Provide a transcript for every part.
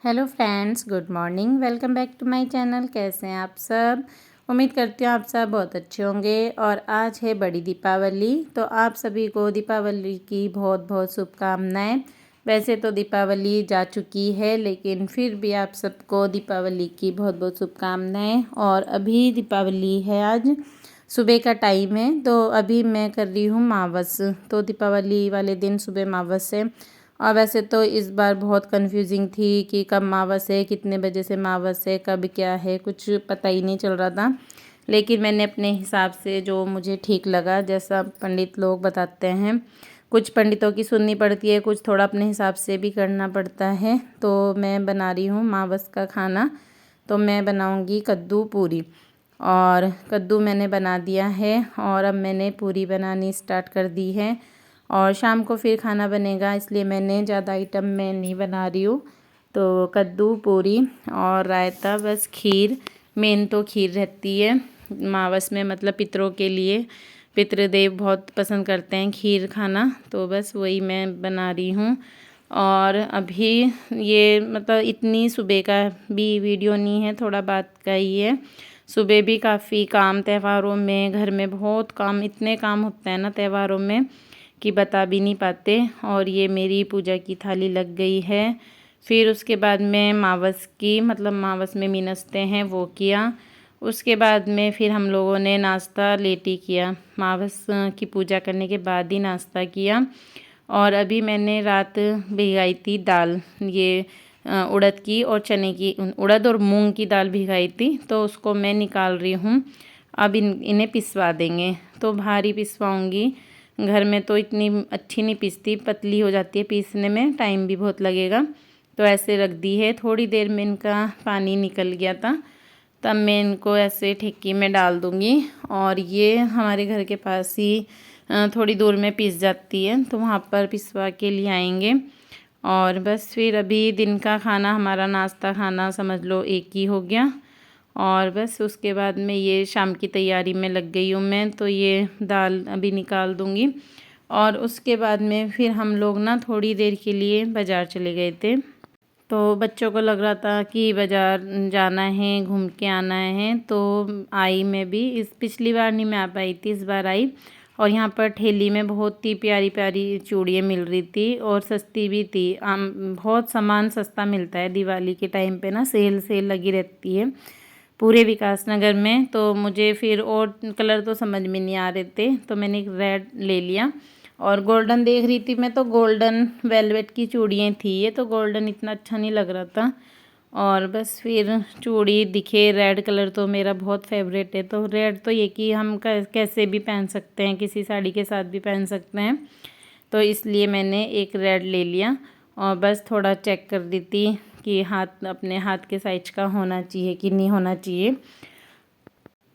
Hello friends, good morning. Welcome back to my channel. कैसे हैं आप सब? उम्मीद करती हूँ आप सब बहुत अच्छे होंगे। और आज है बड़ी दीपावली, तो आप सभी को दीपावली की बहुत बहुत शुभकामनाएं। वैसे तो दीपावली जा चुकी है, लेकिन फिर भी आप सबको दीपावली की बहुत बहुत शुभकामनाएं। और अभी दीपावली है, आज सुबह का टाइम है, तो अभी मैं कर रही हूँ मावस। तो दीपावली वाले दिन सुबह मावस है। और वैसे तो इस बार बहुत कंफ्यूजिंग थी कि कब मावस है, कितने बजे से मावस है, कब क्या है, कुछ पता ही नहीं चल रहा था। लेकिन मैंने अपने हिसाब से जो मुझे ठीक लगा, जैसा पंडित लोग बताते हैं, कुछ पंडितों की सुननी पड़ती है, कुछ थोड़ा अपने हिसाब से भी करना पड़ता है। तो मैं बना रही हूँ मावस का खाना। तो मैं बनाऊँगी कद्दू पूरी। और कद्दू मैंने बना दिया है और अब मैंने पूरी बनानी स्टार्ट कर दी है। और शाम को फिर खाना बनेगा, इसलिए मैंने ज़्यादा आइटम मैं नहीं बना रही हूँ। तो कद्दू पूरी और रायता, बस खीर। मेन तो खीर रहती है मावस में, मतलब पितरों के लिए। पितृदेव बहुत पसंद करते हैं खीर खाना, तो बस वही मैं बना रही हूँ। और अभी ये मतलब इतनी सुबह का भी वीडियो नहीं है, थोड़ा बात का ही है। सुबह भी काफ़ी काम, त्योहारों में घर में बहुत काम, इतने काम होते हैं ना त्योहारों में कि बता भी नहीं पाते। और ये मेरी पूजा की थाली लग गई है। फिर उसके बाद में मावस की, मतलब मावस में मीनसते हैं, वो किया। उसके बाद में फिर हम लोगों ने नाश्ता लेट ही किया, मावस की पूजा करने के बाद ही नाश्ता किया। और अभी मैंने रात भिगाई थी दाल, ये उड़द की और चने की, उड़द और मूंग की दाल भिगाई थी, तो उसको मैं निकाल रही हूँ। अब इन्हें पिसवा देंगे, तो भारी पिसवाऊँगी। घर में तो इतनी अच्छी नहीं पिसती, पतली हो जाती है, पीसने में टाइम भी बहुत लगेगा। तो ऐसे रख दी है, थोड़ी देर में इनका पानी निकल गया था, तब मैं इनको ऐसे ठेकी में डाल दूँगी। और ये हमारे घर के पास ही थोड़ी दूर में पिस जाती है, तो वहाँ पर पिसवा के लिए आएंगे। और बस फिर अभी दिन का खाना, हमारा नाश्ता खाना समझ लो एक ही हो गया। और बस उसके बाद में ये शाम की तैयारी में लग गई हूँ मैं, तो ये दाल अभी निकाल दूँगी। और उसके बाद में फिर हम लोग ना थोड़ी देर के लिए बाज़ार चले गए थे। तो बच्चों को लग रहा था कि बाज़ार जाना है, घूम के आना है, तो आई मैं भी। इस पिछली बार नहीं मैं आ पाई थी, इस बार आई। और यहाँ पर ठेली में बहुत ही प्यारी प्यारी चूड़ियाँ मिल रही थी और सस्ती भी थी। बहुत सामान सस्ता मिलता है दिवाली के टाइम पे ना, सेल सेल लगी रहती है पूरे विकास नगर में। तो मुझे फिर और कलर तो समझ में नहीं आ रहे थे, तो मैंने एक रेड ले लिया। और गोल्डन देख रही थी मैं, तो गोल्डन वेलवेट की चूड़ियाँ थी ये, तो गोल्डन इतना अच्छा नहीं लग रहा था। और बस फिर चूड़ी दिखे, रेड कलर तो मेरा बहुत फेवरेट है। तो रेड तो ये कि हम कैसे भी पहन सकते हैं, किसी साड़ी के साथ भी पहन सकते हैं, तो इसलिए मैंने एक रेड ले लिया। और बस थोड़ा चेक कर दी थी कि हाथ, अपने हाथ के साइज का होना चाहिए कि नहीं होना चाहिए।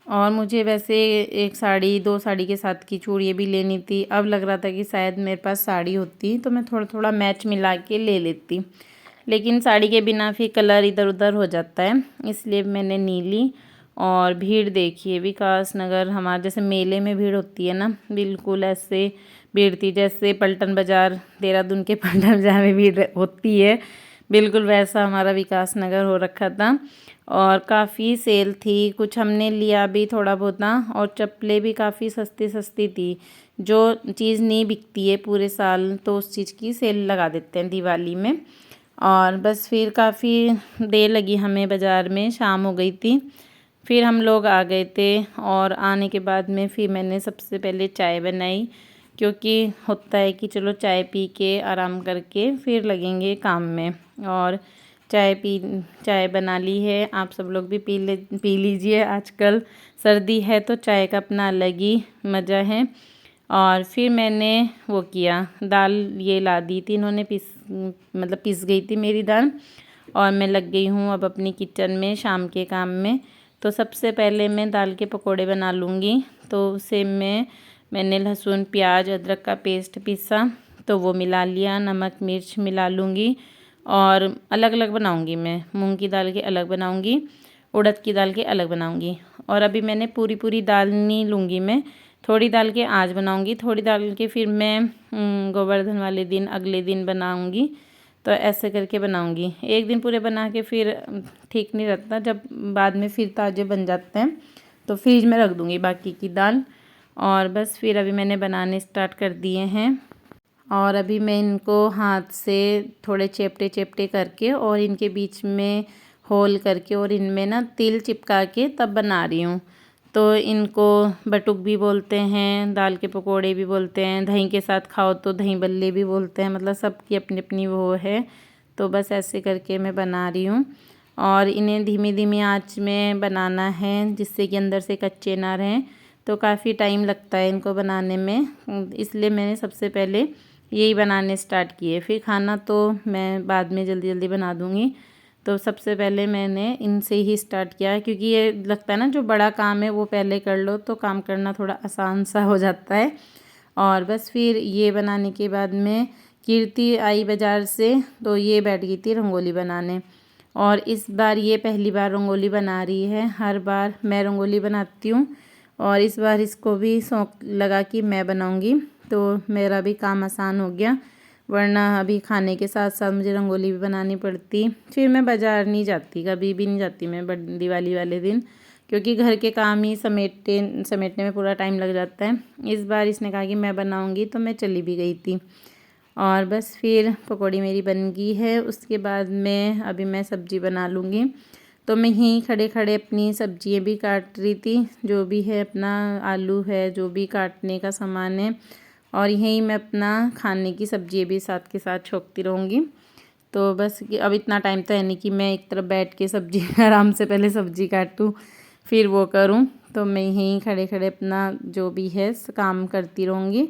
और मुझे वैसे एक साड़ी, दो साड़ी के साथ की चूड़ियाँ भी लेनी थी। अब लग रहा था कि शायद मेरे पास साड़ी होती तो मैं थोड़ा थोड़ा मैच मिला के ले लेती, लेकिन साड़ी के बिना फिर कलर इधर उधर हो जाता है, इसलिए मैंने नहीं ली। और भीड़ देखिए, विकास नगर हमारे जैसे मेले में भीड़ होती है ना, बिल्कुल ऐसे भीड़ थी जैसे पलटन बाज़ार, देहरादून के पलटन बाज़ार में भीड़ होती है, बिल्कुल वैसा हमारा विकास नगर हो रखा था। और काफ़ी सेल थी, कुछ हमने लिया भी थोड़ा बहुत ना। और चप्पलें भी काफ़ी सस्ती सस्ती थी। जो चीज़ नहीं बिकती है पूरे साल, तो उस चीज़ की सेल लगा देते हैं दिवाली में। और बस फिर काफ़ी देर लगी हमें बाज़ार में, शाम हो गई थी। फिर हम लोग आ गए थे, और आने के बाद में फिर मैंने सबसे पहले चाय बनाई, क्योंकि होता है कि चलो चाय पी के आराम करके फिर लगेंगे काम में। और चाय बना ली है, आप सब लोग भी पी लीजिए। आजकल सर्दी है तो चाय का अपना अलग ही मज़ा है। और फिर मैंने वो किया, दाल ये ला दी थी इन्होंने, पिस गई थी मेरी दाल। और मैं लग गई हूँ अब अपनी किचन में शाम के काम में। तो सबसे पहले मैं दाल के पकोड़े बना लूँगी। तो उसे मैंने लहसुन प्याज अदरक का पेस्ट पीसा, तो वो मिला लिया, नमक मिर्च मिला लूँगी। और अलग अलग बनाऊँगी मैं, मूंग की दाल के अलग बनाऊँगी, उड़द की दाल के अलग बनाऊँगी। और अभी मैंने पूरी पूरी दाल नहीं लूँगी मैं, थोड़ी दाल के आज बनाऊँगी, थोड़ी दाल के फिर मैं गोवर्धन वाले दिन, अगले दिन बनाऊँगी। तो ऐसे करके बनाऊंगी। एक दिन पूरे बना के फिर ठीक नहीं रहता, जब बाद में फिर ताज़े बन जाते हैं तो फ्रिज में रख दूंगी बाकी की दाल। और बस फिर अभी मैंने बनाने स्टार्ट कर दिए हैं और अभी मैं इनको हाथ से थोड़े चेपटे चेपटे करके और इनके बीच में होल करके और इनमें ना तिल चिपका के तब बना रही हूँ। तो इनको बटुक भी बोलते हैं, दाल के पकोड़े भी बोलते हैं, दही के साथ खाओ तो दही बल्ले भी बोलते हैं, मतलब सबकी अपनी अपनी वो है। तो बस ऐसे करके मैं बना रही हूँ और इन्हें धीमी धीमी आंच में बनाना है जिससे कि अंदर से कच्चे ना रहें। तो काफ़ी टाइम लगता है इनको बनाने में, इसलिए मैंने सबसे पहले यही बनाने स्टार्ट किए। फिर खाना तो मैं बाद में जल्दी जल्दी बना दूँगी। तो सबसे पहले मैंने इनसे ही स्टार्ट किया क्योंकि ये लगता है ना जो बड़ा काम है वो पहले कर लो तो काम करना थोड़ा आसान सा हो जाता है। और बस फिर ये बनाने के बाद में कीर्ति आई बाज़ार से, तो ये बैठ गई थी रंगोली बनाने। और इस बार ये पहली बार रंगोली बना रही है, हर बार मैं रंगोली बनाती हूँ और इस बार इसको भी शौक लगा कि मैं बनाऊँगी, तो मेरा भी काम आसान हो गया। वरना अभी खाने के साथ साथ मुझे रंगोली भी बनानी पड़ती। फिर मैं बाज़ार नहीं जाती, कभी भी नहीं जाती मैं दिवाली वाले दिन, क्योंकि घर के काम ही समेटने में पूरा टाइम लग जाता है। इस बार इसने कहा कि मैं बनाऊंगी तो मैं चली भी गई थी। और बस फिर पकौड़ी मेरी बन गई है। उसके बाद में अभी मैं सब्ज़ी बना लूँगी। तो मैं यहीं खड़े खड़े अपनी सब्जियाँ भी काट रही थी, जो भी है अपना आलू है, जो भी काटने का सामान है, और यहीं मैं अपना खाने की सब्ज़ी भी साथ के साथ छोंकती रहूँगी। तो बस अब इतना टाइम तो है नहीं कि मैं एक तरफ बैठ के सब्ज़ी आराम से पहले सब्ज़ी काटूँ फिर वो करूँ। तो मैं यहीं खड़े खड़े अपना जो भी है काम करती रहूँगी।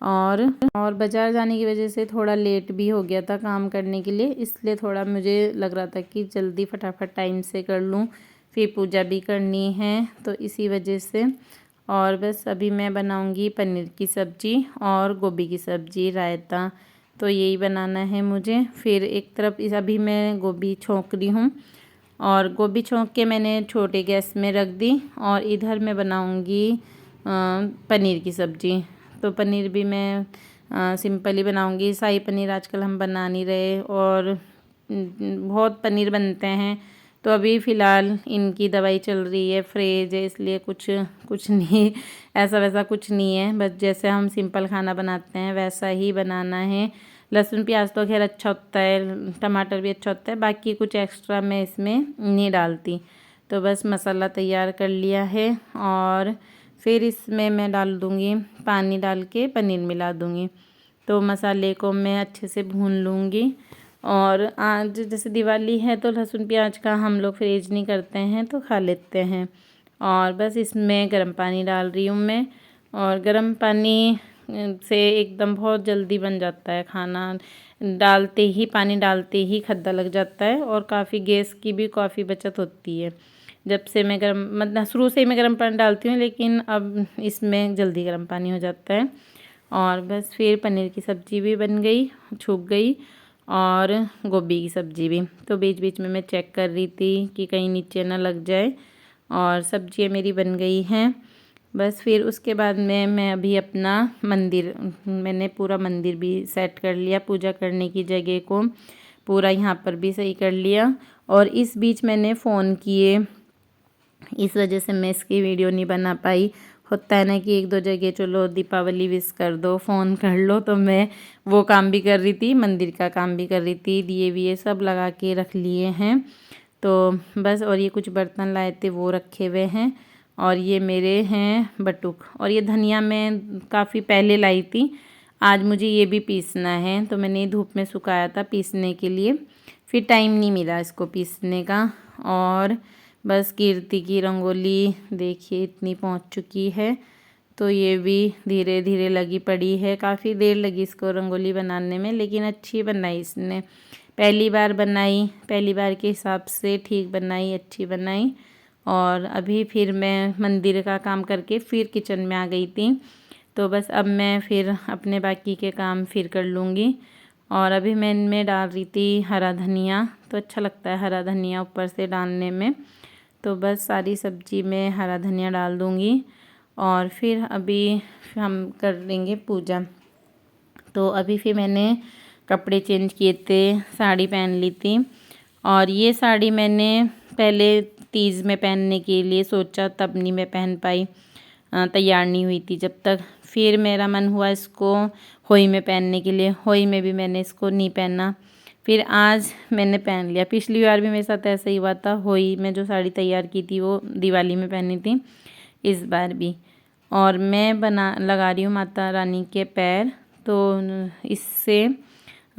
और बाज़ार जाने की वजह से थोड़ा लेट भी हो गया था काम करने के लिए, इसलिए थोड़ा मुझे लग रहा था कि जल्दी फटाफट टाइम से कर लूँ, फिर पूजा भी करनी है, तो इसी वजह से। और बस अभी मैं बनाऊंगी पनीर की सब्ज़ी और गोभी की सब्ज़ी, रायता, तो यही बनाना है मुझे। फिर एक तरफ अभी मैं गोभी छोंक रही हूँ और गोभी छोंक के मैंने छोटे गैस में रख दी और इधर मैं बनाऊंगी पनीर की सब्ज़ी। तो पनीर भी मैं सिंपल ही बनाऊंगी, शाही पनीर आजकल हम बना नहीं रहे और बहुत पनीर बनते हैं। तो अभी फ़िलहाल इनकी दवाई चल रही है, फ्रेज है, इसलिए कुछ नहीं ऐसा वैसा कुछ नहीं है, बस जैसे हम सिंपल खाना बनाते हैं वैसा ही बनाना है। लहसुन प्याज तो खैर अच्छा होता है, टमाटर भी अच्छा होता है, बाकी कुछ एक्स्ट्रा मैं इसमें नहीं डालती। तो बस मसाला तैयार कर लिया है और फिर इसमें मैं डाल दूँगी पानी, डाल के पनीर मिला दूँगी। तो मसाले को मैं अच्छे से भून लूँगी। और आज जैसे दिवाली है तो लहसुन प्याज का हम लोग फ्रीज नहीं करते हैं, तो खा लेते हैं। और बस इसमें गर्म पानी डाल रही हूँ मैं, और गर्म पानी से एकदम बहुत जल्दी बन जाता है खाना, पानी डालते ही खद्दा लग जाता है और काफ़ी गैस की भी काफ़ी बचत होती है। जब से मैं गर्म मतलब शुरू से ही मैं गर्म पानी डालती हूँ, लेकिन अब इसमें जल्दी गर्म पानी हो जाता है। और बस फिर पनीर की सब्ज़ी भी बन गई, छूक गई, और गोभी की सब्ज़ी भी। तो बीच बीच में मैं चेक कर रही थी कि कहीं नीचे ना लग जाए, और सब्ज़ियाँ मेरी बन गई हैं। बस फिर उसके बाद में मैं अभी अपना मैंने पूरा मंदिर भी सेट कर लिया, पूजा करने की जगह को पूरा यहाँ पर भी सही कर लिया। और इस बीच मैंने फ़ोन किए, इस वजह से मैं इसकी वीडियो नहीं बना पाई। होता है ना कि एक दो जगह चलो दीपावली विश कर दो, फ़ोन कर लो, तो मैं वो काम भी कर रही थी, मंदिर का काम भी कर रही थी, दिए विए सब लगा के रख लिए हैं। तो बस, और ये कुछ बर्तन लाए थे वो रखे हुए हैं, और ये मेरे हैं बटुक, और ये धनिया मैं काफ़ी पहले लाई थी। आज मुझे ये भी पीसना है, तो मैंने धूप में सुखाया था पीसने के लिए, फिर टाइम नहीं मिला इसको पीसने का। और बस कीर्ति की रंगोली देखिए इतनी पहुंच चुकी है, तो ये भी धीरे धीरे लगी पड़ी है। काफ़ी देर लगी इसको रंगोली बनाने में, लेकिन अच्छी बनाई इसने, पहली बार बनाई, पहली बार के हिसाब से ठीक बनाई, अच्छी बनाई। और अभी फिर मैं मंदिर का काम करके फिर किचन में आ गई थी, तो बस अब मैं फिर अपने बाकी के काम फिर कर लूँगी। और अभी मैं इनमें डाल रही थी हरा धनिया, तो अच्छा लगता है हरा धनिया ऊपर से डालने में। तो बस सारी सब्ज़ी में हरा धनिया डाल दूँगी, और फिर अभी हम कर लेंगे पूजा। तो अभी फिर मैंने कपड़े चेंज किए थे, साड़ी पहन ली थी। और ये साड़ी मैंने पहले तीज में पहनने के लिए सोचा, तब नहीं मैं पहन पाई, तैयार नहीं हुई थी जब तक। फिर मेरा मन हुआ इसको होली में पहनने के लिए, होली में भी मैंने इसको नहीं पहना। फिर आज मैंने पहन लिया। पिछली बार भी मेरे साथ ऐसा ही हुआ था, होली में जो साड़ी तैयार की थी वो दिवाली में पहनी थी, इस बार भी। और मैं लगा रही हूँ माता रानी के पैर। तो इससे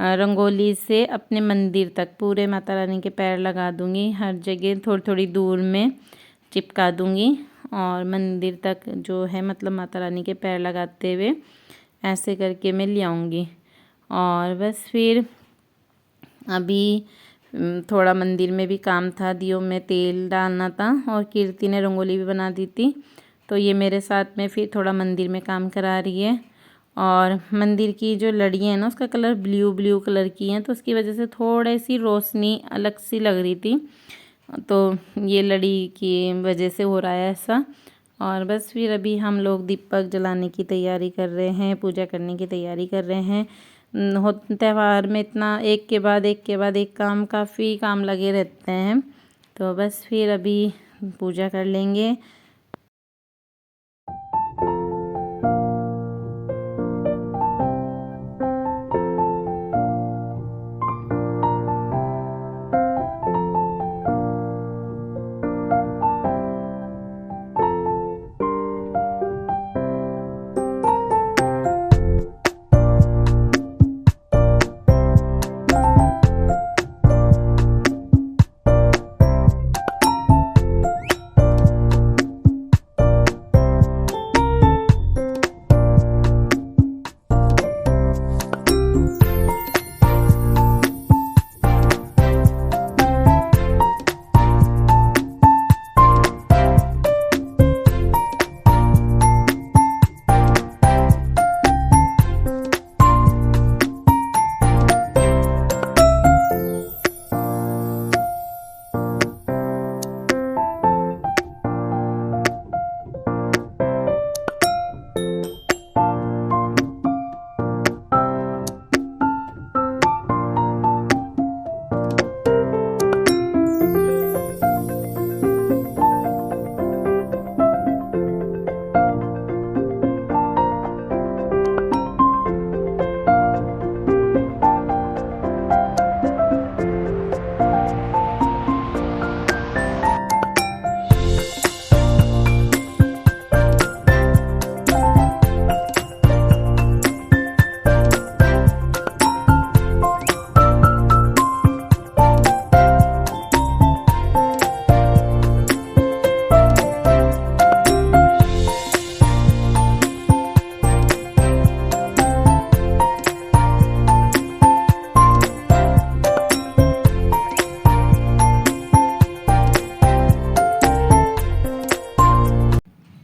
रंगोली से अपने मंदिर तक पूरे माता रानी के पैर लगा दूँगी, हर जगह थोड़ी थोड़ी दूर में चिपका दूँगी। और मंदिर तक जो है मतलब माता रानी के पैर लगाते हुए ऐसे करके मैं ले आऊँगी। और बस फिर अभी थोड़ा मंदिर में भी काम था, दियों में तेल डालना था और कीर्ति ने रंगोली भी बना दी थी, तो ये मेरे साथ में फिर थोड़ा मंदिर में काम करा रही है। और मंदिर की जो लड़ियाँ हैं ना उसका कलर ब्लू कलर की हैं, तो उसकी वजह से थोड़ी सी रोशनी अलग सी लग रही थी, तो ये लड़ी की वजह से हो रहा है ऐसा। और बस फिर अभी हम लोग दीपक जलाने की तैयारी कर रहे हैं, पूजा करने की तैयारी कर रहे हैं। त्यौहार में इतना एक के बाद एक काम, काफ़ी काम लगे रहते हैं, तो बस फिर अभी पूजा कर लेंगे।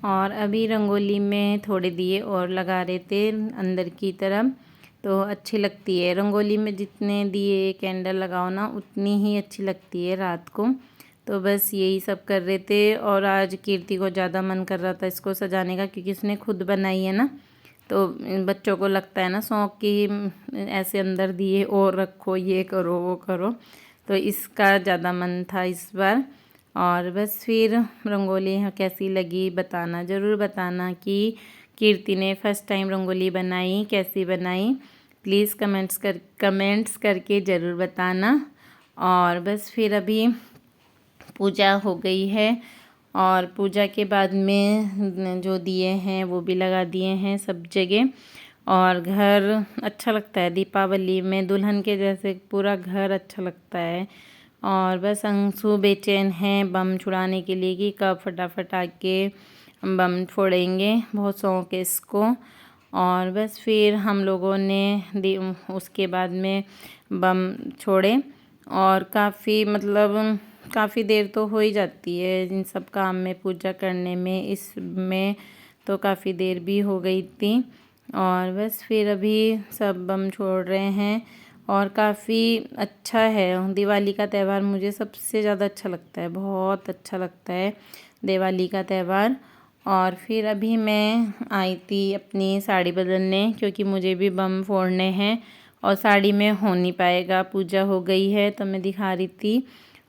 और अभी रंगोली में थोड़े दिए और लगा रहे थे अंदर की तरफ, तो अच्छी लगती है रंगोली में। जितने दिए कैंडल लगाओ ना उतनी ही अच्छी लगती है रात को। तो बस यही सब कर रहे थे। और आज कीर्ति को ज़्यादा मन कर रहा था इसको सजाने का, क्योंकि उसने खुद बनाई है ना, तो बच्चों को लगता है ना शौक़ कि ऐसे अंदर दिए और रखो, ये करो वो करो, तो इसका ज़्यादा मन था इस बार। और बस फिर रंगोली कैसी लगी बताना, ज़रूर बताना कि कीर्ति ने फर्स्ट टाइम रंगोली बनाई, कैसी बनाई, प्लीज़ कमेंट्स करके ज़रूर बताना। और बस फिर अभी पूजा हो गई है, और पूजा के बाद में जो दिए हैं वो भी लगा दिए हैं सब जगह। और घर अच्छा लगता है दीपावली में, दुल्हन के जैसे पूरा घर अच्छा लगता है। और बस अंशु बेचैन हैं बम छुड़ाने के लिए कि कब फटाफट आके बम फोड़ेंगे, बहुत शौक़ है इसको। और बस फिर हम लोगों ने उसके बाद में बम छोड़े, और काफ़ी मतलब काफ़ी देर तो हो ही जाती है इन सब काम में, पूजा करने में, इसमें तो काफ़ी देर भी हो गई थी। और बस फिर अभी सब बम छोड़ रहे हैं, और काफ़ी अच्छा है। दिवाली का त्यौहार मुझे सबसे ज़्यादा अच्छा लगता है, बहुत अच्छा लगता है दिवाली का त्यौहार। और फिर अभी मैं आई थी अपनी साड़ी बदलने, क्योंकि मुझे भी बम फोड़ने हैं और साड़ी में हो नहीं पाएगा। पूजा हो गई है तो मैं दिखा रही थी,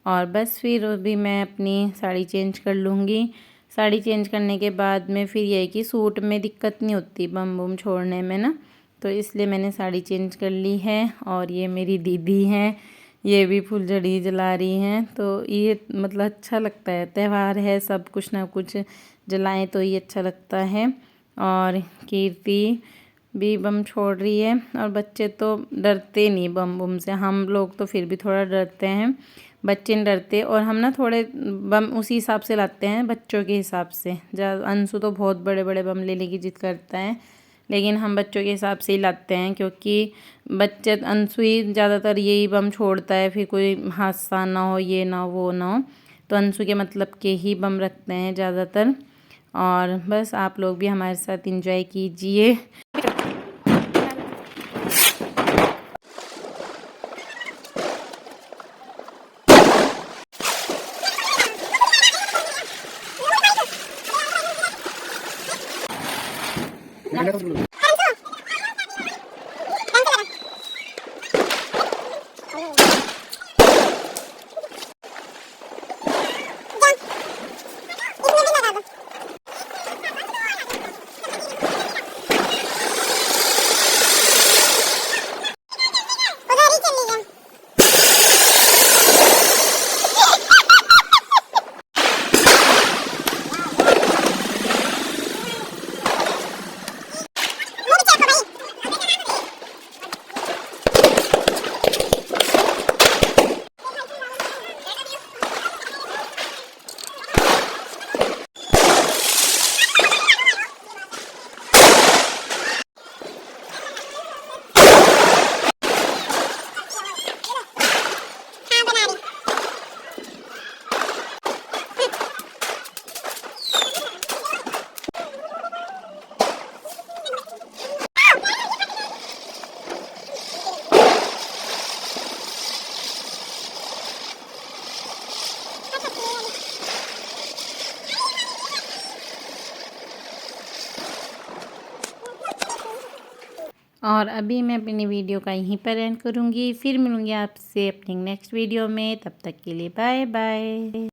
और बस फिर अभी मैं अपनी साड़ी चेंज कर लूँगी। साड़ी चेंज करने के बाद में फिर ये है कि सूट में दिक्कत नहीं होती बम बुम छोड़ने में ना, तो इसलिए मैंने साड़ी चेंज कर ली है। और ये मेरी दीदी हैं, ये भी फुलझड़ी जला रही हैं। तो ये मतलब अच्छा लगता है, त्यौहार है, सब कुछ ना कुछ जलाएं तो ये अच्छा लगता है। और कीर्ति भी बम छोड़ रही है, और बच्चे तो डरते नहीं बम बुम से, हम लोग तो फिर भी थोड़ा डरते हैं, बच्चे नहीं डरते। और हम ना थोड़े बम उसी हिसाब से लाते हैं, बच्चों के हिसाब से। अंशु तो बहुत बड़े बड़े बम लेने की जिद करता है, लेकिन हम बच्चों के हिसाब से ही लाते हैं, क्योंकि बच्चे अंशु ही ज़्यादातर यही बम छोड़ता है, फिर कोई हादसा ना हो, ये ना हो वो ना हो, तो अंशु के मतलब के ही बम रखते हैं ज़्यादातर। और बस आप लोग भी हमारे साथ एंजॉय कीजिए। और अभी मैं अपनी वीडियो का यहीं पर एंड करूँगी, फिर मिलूँगी आपसे अपनी नेक्स्ट वीडियो में। तब तक के लिए बाय बाय।